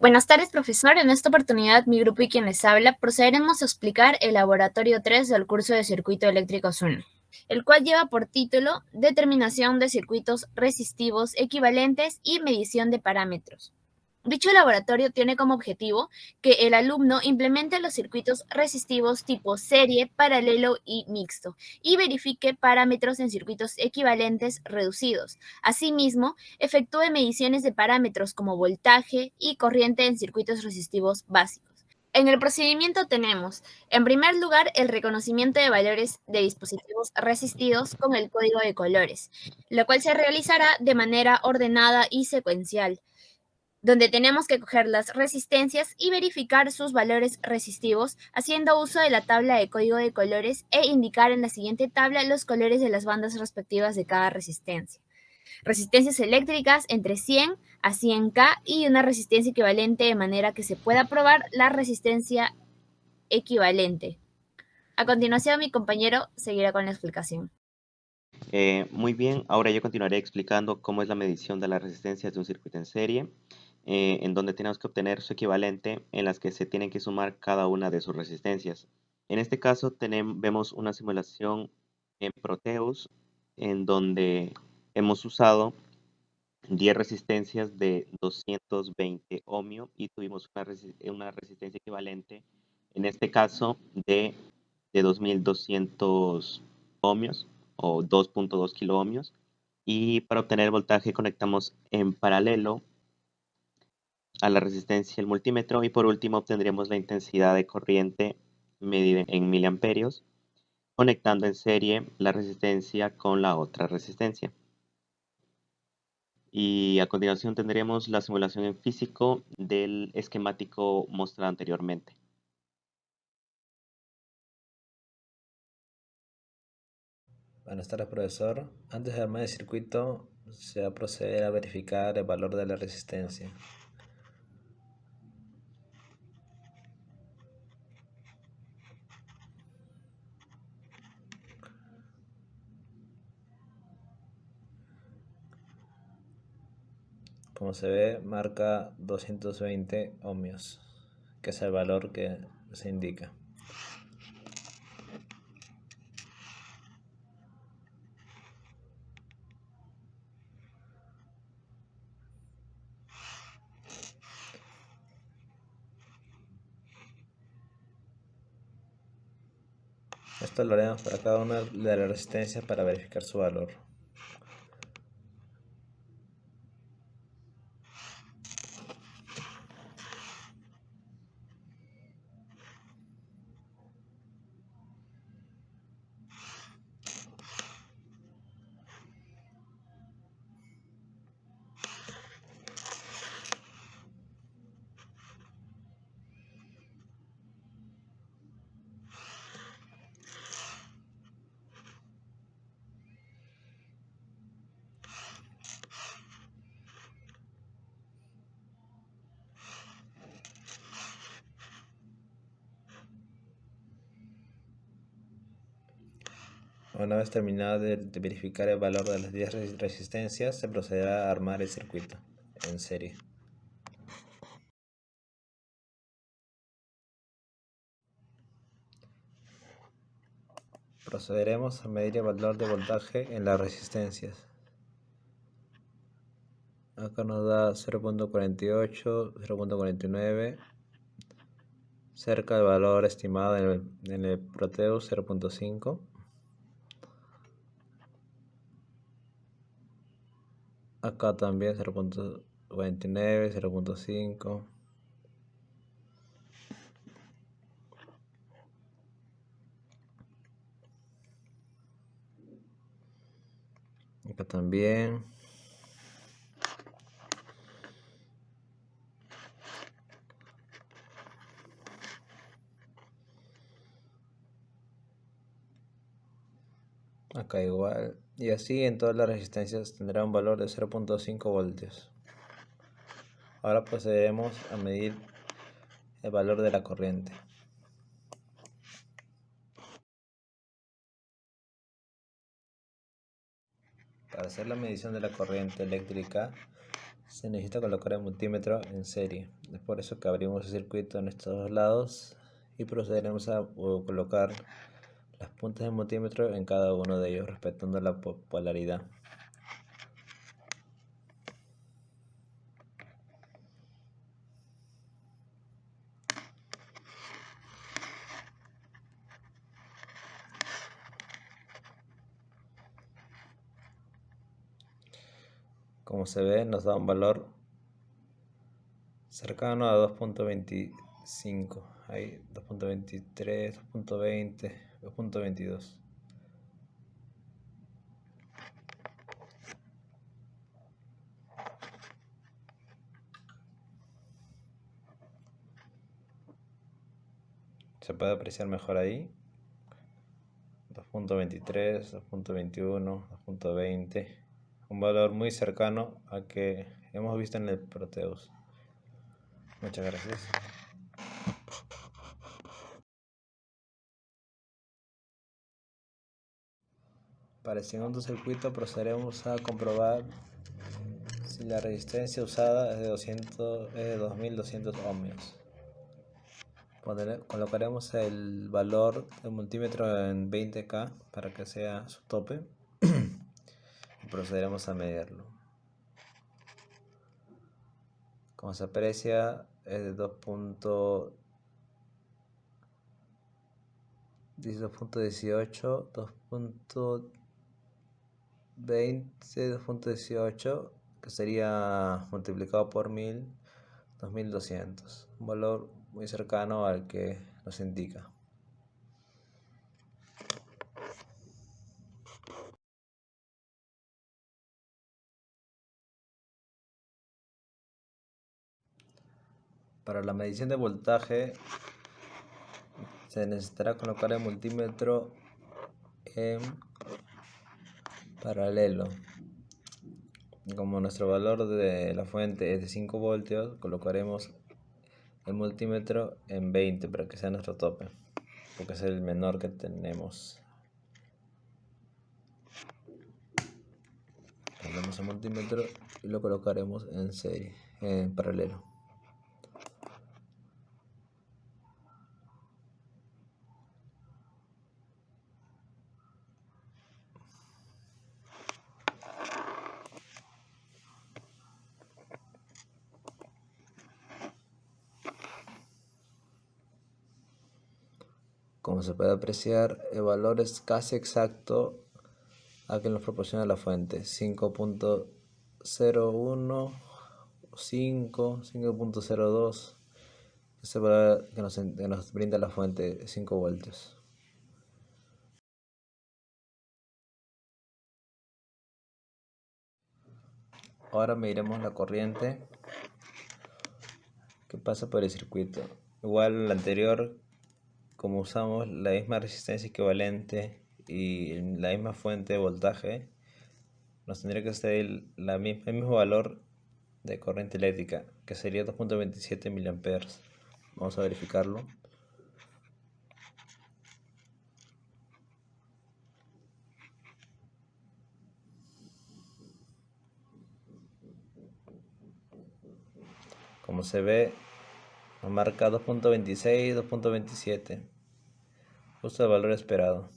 Buenas tardes, profesor. En esta oportunidad, mi grupo y quien les habla procederemos a explicar el laboratorio 3 del curso de Circuito Eléctricos 1, el cual lleva por título Determinación de circuitos resistivos equivalentes y medición de parámetros. Dicho laboratorio tiene como objetivo que el alumno implemente los circuitos resistivos tipo serie, paralelo y mixto y verifique parámetros en circuitos equivalentes reducidos. Asimismo, efectúe mediciones de parámetros como voltaje y corriente en circuitos resistivos básicos. En el procedimiento tenemos, en primer lugar, el reconocimiento de valores de dispositivos resistidos con el código de colores, lo cual se realizará de manera ordenada y secuencial, donde tenemos que coger las resistencias y verificar sus valores resistivos haciendo uso de la tabla de código de colores e indicar en la siguiente tabla los colores de las bandas respectivas de cada resistencia. Resistencias eléctricas entre 100 a 100K y una resistencia equivalente de manera que se pueda probar la resistencia equivalente. A continuación, mi compañero seguirá con la explicación. Muy bien, ahora yo continuaré explicando cómo es la medición de las resistencias de un circuito en serie, en donde tenemos que obtener su equivalente en las que se tienen que sumar cada una de sus resistencias. En este caso vemos una simulación en Proteus en donde hemos usado 10 resistencias de 220 ohmio y tuvimos una resistencia equivalente, en este caso de 2200 ohmios o 2.2 kilo ohmios. Y para obtener el voltaje conectamos en paralelo a la resistencia el multímetro y por último obtendríamos la intensidad de corriente medida en miliamperios conectando en serie la resistencia con la otra resistencia. Y a continuación tendremos la simulación en físico del esquemático mostrado anteriormente. Buenas tardes, profesor. Antes de armar el circuito, se va a proceder a verificar el valor de la resistencia. Como se ve, marca 220 ohmios, que es el valor que se indica. Esto lo haremos para cada una de las resistencias para verificar su valor. Una vez terminado de verificar el valor de las 10 resistencias, se procederá a armar el circuito en serie. Procederemos a medir el valor de voltaje en las resistencias. Acá nos da 0.48, 0.49, cerca del valor estimado en el Proteus 0.5. Acá también 0.49, 0.5. Acá también. Acá igual. Y así en todas las resistencias tendrá un valor de 0.5 voltios. Ahora procederemos a medir el valor de la corriente. Para hacer la medición de la corriente eléctrica se necesita colocar el multímetro en serie. Es por eso que abrimos el circuito en estos dos lados y procederemos a colocar las puntas del multímetro en cada uno de ellos, respetando la polaridad. Como se ve, nos da un valor cercano a 2.25, ahí 2.23, 2.20, 2.22. Se puede apreciar mejor ahí. 2.23, 2.21, 2.20. Un valor muy cercano al que hemos visto en el Proteus. Muchas gracias. Para el segundo circuito procederemos a comprobar si la resistencia usada es de 2200 ohmios. Colocaremos el valor del multímetro en 20K para que sea su tope y procederemos a medirlo. Como se aprecia, es de 2.18, 2.20, 2.18, que sería multiplicado por 1000, 2200. Un valor muy cercano al que nos indica. Para la medición de voltaje se necesitará colocar el multímetro en paralelo. Como nuestro valor de la fuente es de 5 voltios, colocaremos el multímetro en 20 para que sea nuestro tope, porque es el menor que tenemos. Ponemos el multímetro y lo colocaremos en serie, en paralelo. Como se puede apreciar, el valor es casi exacto a que nos proporciona la fuente, 5.01, 5, 5.02, ese valor que nos brinda la fuente, 5 voltios. Ahora mediremos la corriente que pasa por el circuito. Igual al anterior, como usamos la misma resistencia equivalente y la misma fuente de voltaje, nos tendría que ser el mismo valor de corriente eléctrica, que sería 2.27 mA. Vamos a verificarlo. Como se ve, nos marca 2.26, 2.27, justo el valor esperado.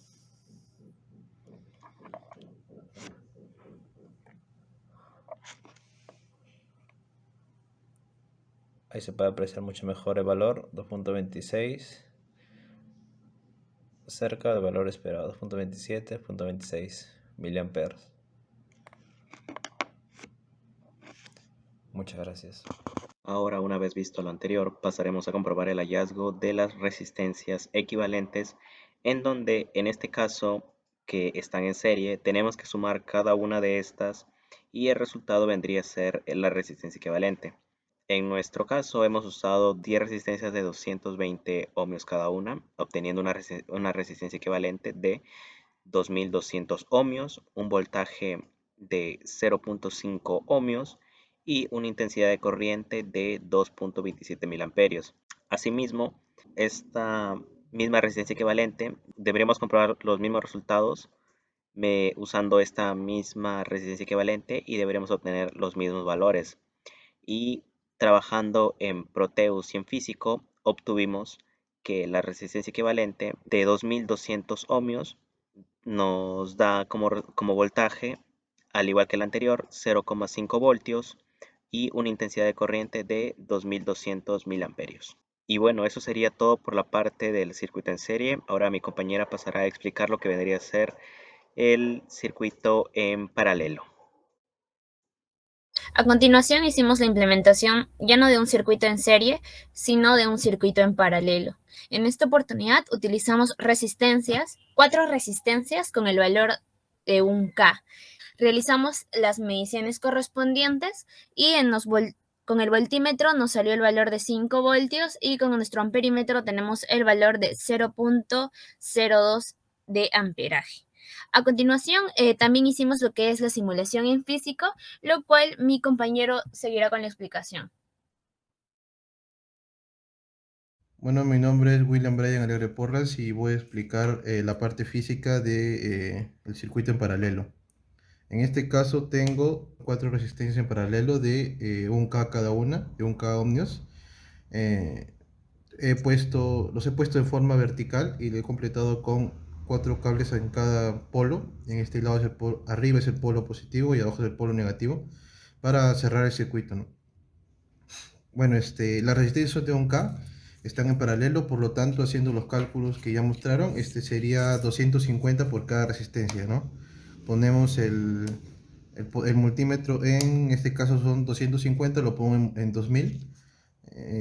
Ahí se puede apreciar mucho mejor el valor, 2.26, cerca del valor esperado, 2.27, 2.26 mA. Muchas gracias. Ahora, una vez visto lo anterior, pasaremos a comprobar el hallazgo de las resistencias equivalentes, en donde en este caso que están en serie tenemos que sumar cada una de estas y el resultado vendría a ser la resistencia equivalente. En nuestro caso hemos usado 10 resistencias de 220 ohmios cada una, obteniendo una resistencia equivalente de 2200 ohmios, un voltaje de 0.5 ohmios y una intensidad de corriente de 2.27 mil amperios. Asimismo, esta misma resistencia equivalente deberíamos comprobar los mismos resultados usando esta misma resistencia equivalente y deberíamos obtener los mismos valores. y trabajando en Proteus y en físico obtuvimos que la resistencia equivalente de 2200 ohmios nos da como voltaje, al igual que el anterior, 0,5 voltios y una intensidad de corriente de 2200 miliamperios. Y bueno, eso sería todo por la parte del circuito en serie. Ahora mi compañera pasará a explicar lo que vendría a ser el circuito en paralelo. A continuación hicimos la implementación ya no de un circuito en serie, sino de un circuito en paralelo. En esta oportunidad utilizamos resistencias, 4 resistencias con el valor de 1K. Realizamos las mediciones correspondientes y con el voltímetro nos salió el valor de 5 voltios y con nuestro amperímetro tenemos el valor de 0,02 de amperaje. A continuación, también hicimos lo que es la simulación en físico, lo cual mi compañero seguirá con la explicación. Bueno, mi nombre es William Brian Alegre Porras y voy a explicar la parte física del circuito en paralelo. En este caso tengo 4 resistencias en paralelo de 1K cada una, de 1K ohmios. Los he puesto de forma vertical y lo he completado con 4 cables en cada polo. En este lado arriba es el polo positivo y abajo es el polo negativo para cerrar el circuito, ¿no? Bueno, las resistencias son de 1K, están en paralelo, por lo tanto, haciendo los cálculos que ya mostraron, sería 250 por cada resistencia, ¿no? Ponemos el multímetro, en este caso son 250, lo pongo en 2000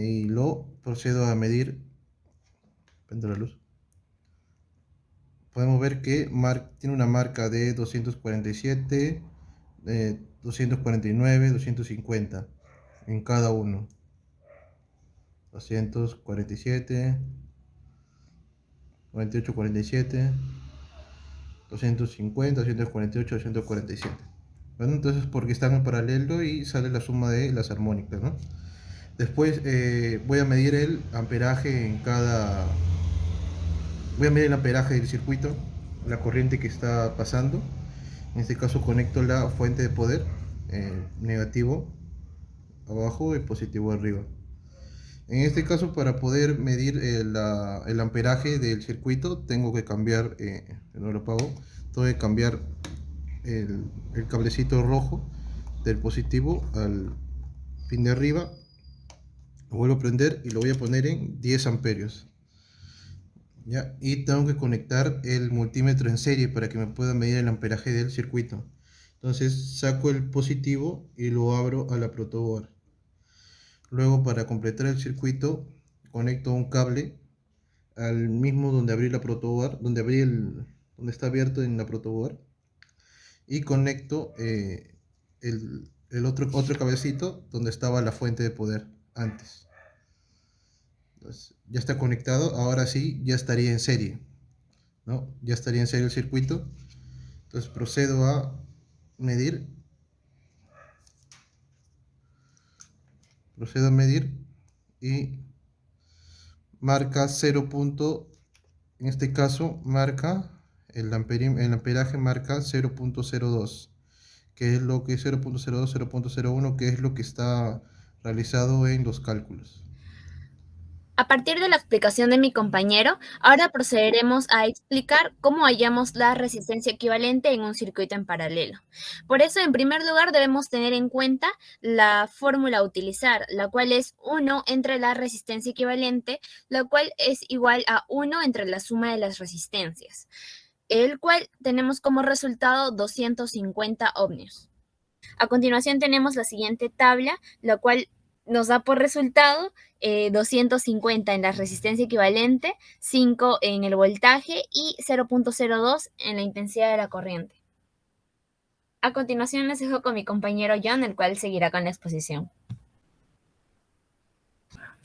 y lo procedo a medir. Prendo la luz. Podemos ver que tiene una marca de 247, 249, 250 en cada uno. 247, 48, 47, 250, 248, 247. Bueno, entonces porque están en paralelo y sale la suma de las armónicas, ¿no? Después voy a medir el amperaje voy a medir el amperaje del circuito, la corriente que está pasando. En este caso conecto la fuente de poder, negativo abajo y positivo arriba. En este caso, para poder medir el amperaje del circuito, tengo que cambiar, no lo apago, tengo que cambiar el cablecito rojo del positivo al pin de arriba. Lo vuelvo a prender y lo voy a poner en 10 amperios. ¿Ya? Y tengo que conectar el multímetro en serie para que me pueda medir el amperaje del circuito. Entonces saco el positivo y lo abro a la protoboard. Luego, para completar el circuito, conecto un cable al mismo donde abrí la protoboard, donde está abierto en la protoboard, y conecto el otro cablecito donde estaba la fuente de poder antes. Entonces, ya está conectado. Ahora sí, ya estaría en serie, ¿no? Ya estaría en serie el circuito. Entonces procedo a medir. Y marca 0. En este caso marca el amperaje marca 0,02, que es lo que es 0,02, 0,01, que es lo que está realizado en los cálculos. A partir de la explicación de mi compañero, ahora procederemos a explicar cómo hallamos la resistencia equivalente en un circuito en paralelo. Por eso, en primer lugar, debemos tener en cuenta la fórmula a utilizar, la cual es 1 entre la resistencia equivalente, la cual es igual a 1 entre la suma de las resistencias, el cual tenemos como resultado 250 ohmios. A continuación tenemos la siguiente tabla, la cual nos da por resultado 250 en la resistencia equivalente, 5 en el voltaje y 0,02 en la intensidad de la corriente. A continuación les dejo con mi compañero John, el cual seguirá con la exposición.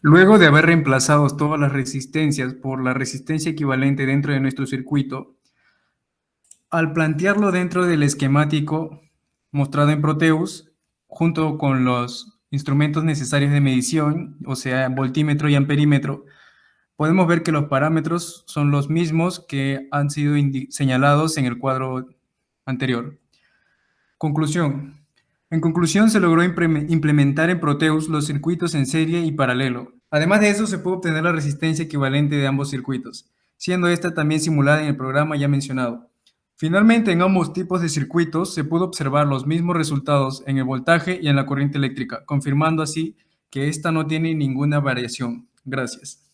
Luego de haber reemplazado todas las resistencias por la resistencia equivalente dentro de nuestro circuito, al plantearlo dentro del esquemático mostrado en Proteus, junto con los instrumentos necesarios de medición, o sea, voltímetro y amperímetro, podemos ver que los parámetros son los mismos que han sido señalados en el cuadro anterior. Conclusión. En conclusión, se logró implementar en Proteus los circuitos en serie y paralelo. Además de eso, se pudo obtener la resistencia equivalente de ambos circuitos, siendo esta también simulada en el programa ya mencionado. Finalmente, en ambos tipos de circuitos se pudo observar los mismos resultados en el voltaje y en la corriente eléctrica, confirmando así que esta no tiene ninguna variación. Gracias.